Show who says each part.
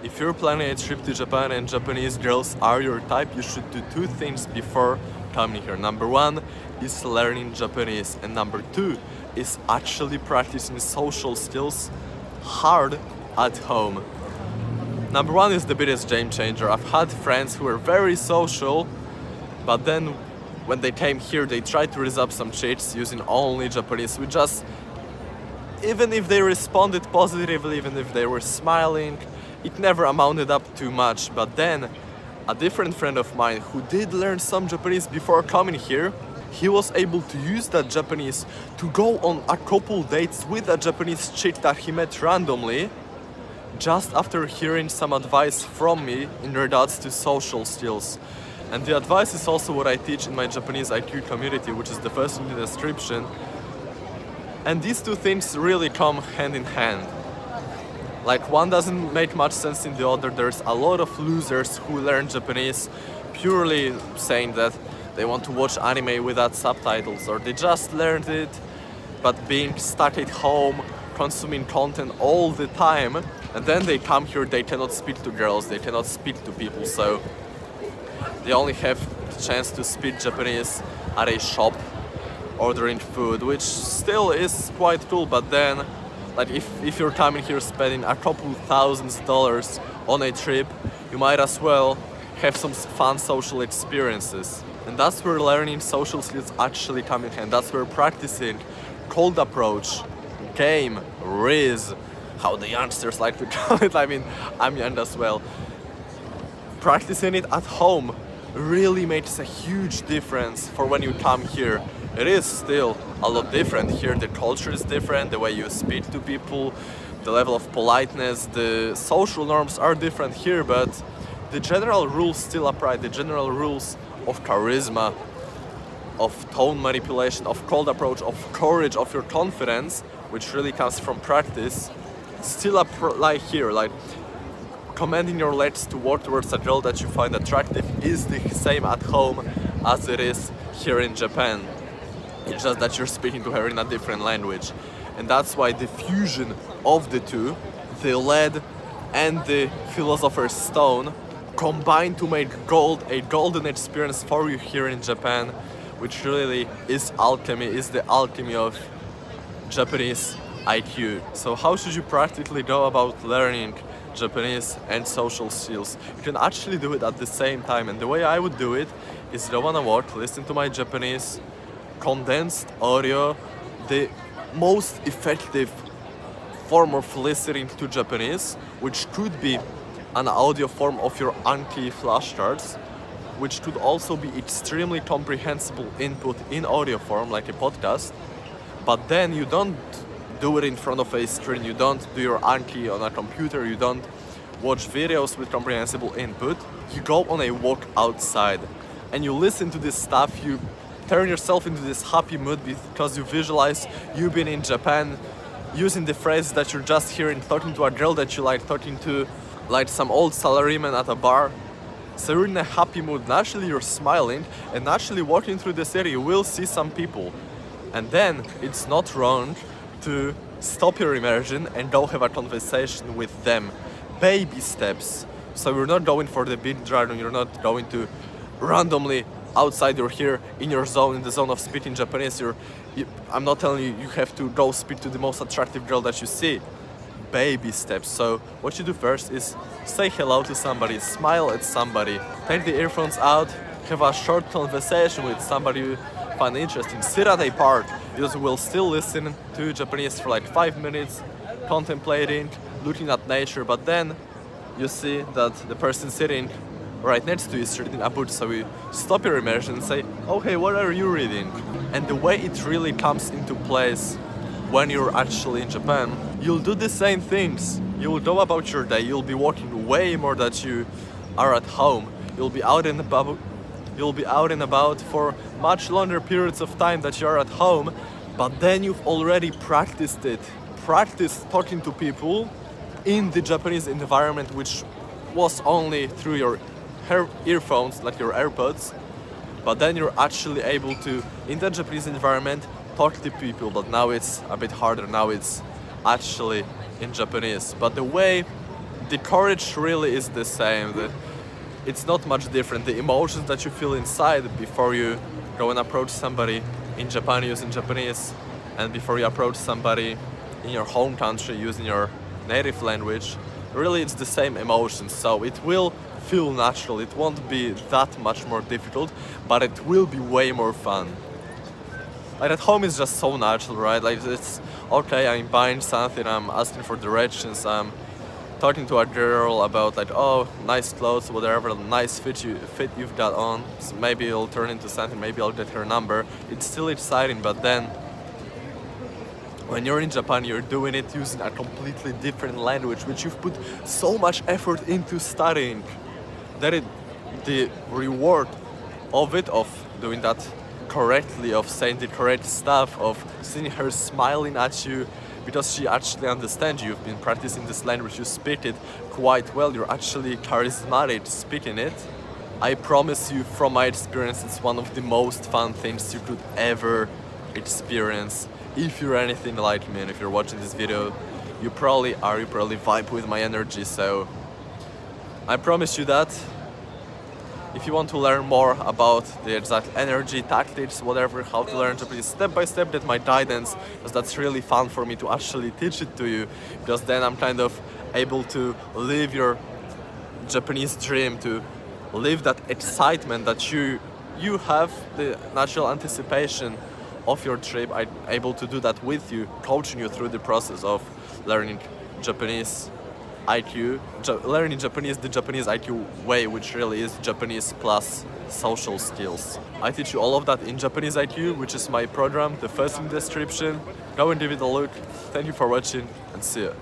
Speaker 1: If you're planning a trip to Japan and Japanese girls are your type, you should do two things before coming here. Number one is learning Japanese, and number two is actually practicing social skills hard at home. Number one is the biggest game changer. I've had friends who were very social, but then when they came here, they tried to raise up some cheats using only Japanese. Even if they responded positively, even if they were smiling, it never amounted up too much. But then a different friend of mine who did learn some Japanese before coming here, he was able to use that Japanese to go on a couple dates with a Japanese chick that he met randomly, just after hearing some advice from me in regards to social skills. And the advice is also what I teach in my Japanese IQ community, which is the first in the description. And these two things really come hand in hand. Like, one doesn't make much sense in the other. There's a lot of losers who learn Japanese purely saying that they want to watch anime without subtitles, or they just learned it but being stuck at home consuming content all the time, and then they come here, they cannot speak to girls, they cannot speak to people, so they only have the chance to speak Japanese at a shop ordering food, which still is quite cool. But then, like, if you're coming here spending a couple $1,000s on a trip, you might as well have some fun social experiences. And that's where learning social skills actually come in hand. That's where practicing cold approach, game, riz, how the youngsters like to call it, I mean, I'm young as well, practicing it at home really makes a huge difference for when you come here. It is still a lot different here. The culture is different, the way you speak to people, the level of politeness, the social norms are different here, but the general rules still apply. The general rules of charisma, of tone manipulation, of cold approach, of courage, of your confidence, which really comes from practice, still apply here. Like, commanding your legs to walk towards a girl that you find attractive is the same at home as it is here in Japan. It's just that you're speaking to her in a different language. And that's why the fusion of the two, the lead and the philosopher's stone, combine to make gold a golden experience for you here in Japan, which really is alchemy, is the alchemy of Japanese IQ. So how should you practically go about learning Japanese and social skills? You can actually do it at the same time, and the way I would do it is go on a walk, listen to my Japanese, condensed audio, the most effective form of listening to Japanese, which could be an audio form of your Anki flashcards, which could also be extremely comprehensible input in audio form, like a podcast. But then you don't do it in front of a screen, you don't do your Anki on a computer, you don't watch videos with comprehensible input. You go on a walk outside and you listen to this stuff, you turn yourself into this happy mood because you visualize you've been in Japan, using the phrase that you're just hearing, talking to a girl that you like, talking to like some old salaryman at a bar. So you're in a happy mood, naturally you're smiling, and naturally walking through the city you will see some people. And then it's not wrong to stop your immersion and go have a conversation with them. Baby steps. So you're not going for the big dragon, you're not going to randomly outside, you're here in your zone, in the zone of speaking Japanese. I'm not telling you you have to go speak to the most attractive girl that you see. Baby steps. So what you do first is say hello to somebody, smile at somebody, take the earphones out, have a short conversation with somebody you find interesting, sit at a park. You will still listen to Japanese for like 5 minutes, contemplating, looking at nature, but then you see that the person sitting right next to you is reading a book, so you stop your immersion and say, oh hey, what are you reading? And the way it really comes into place when you're actually in Japan, you'll do the same things. You'll go about your day, you'll be walking way more than you are at home. You'll be out and about for much longer periods of time that you are at home, but then you've already practiced it. Practice talking to people in the Japanese environment, which was only through your earphones, like your AirPods, but then you're actually able to, in the Japanese environment, talk to people. But now it's a bit harder, now it's actually in Japanese. But the way the courage really is the same. It's not much different. The emotions that you feel inside before you go and approach somebody in Japan using Japanese, and before you approach somebody in your home country using your native language, really it's the same emotions. So it will feel natural. It won't be that much more difficult, but it will be way more fun. Like at home it's just so natural, right? Like it's okay, I'm buying something, I'm asking for directions, I'm talking to a girl about like, oh, nice clothes, whatever, nice fit you've got on. So maybe it'll turn into something, maybe I'll get her number. It's still exciting, but then when you're in Japan, you're doing it using a completely different language, which you've put so much effort into studying, that the reward of it, of doing that correctly, of saying the correct stuff, of seeing her smiling at you because she actually understands you. You've been practicing this language, you speak it quite well, you're actually charismatic speaking it. I promise you, from my experience, it's one of the most fun things you could ever experience. If you're anything like me and if you're watching this video, you probably vibe with my energy, so I promise you that. If you want to learn more about the exact energy, tactics, whatever, how to learn Japanese step by step, get my guidance, because that's really fun for me to actually teach it to you, because then I'm kind of able to live your Japanese dream, to live that excitement that you have, the natural anticipation of your trip. I'm able to do that with you, coaching you through the process of learning Japanese IQ, learning Japanese the Japanese IQ way, which really is Japanese plus social skills. I teach you all of that in Japanese IQ, which is my program, the first in the description. Go and give it a look. Thank you for watching, and see you.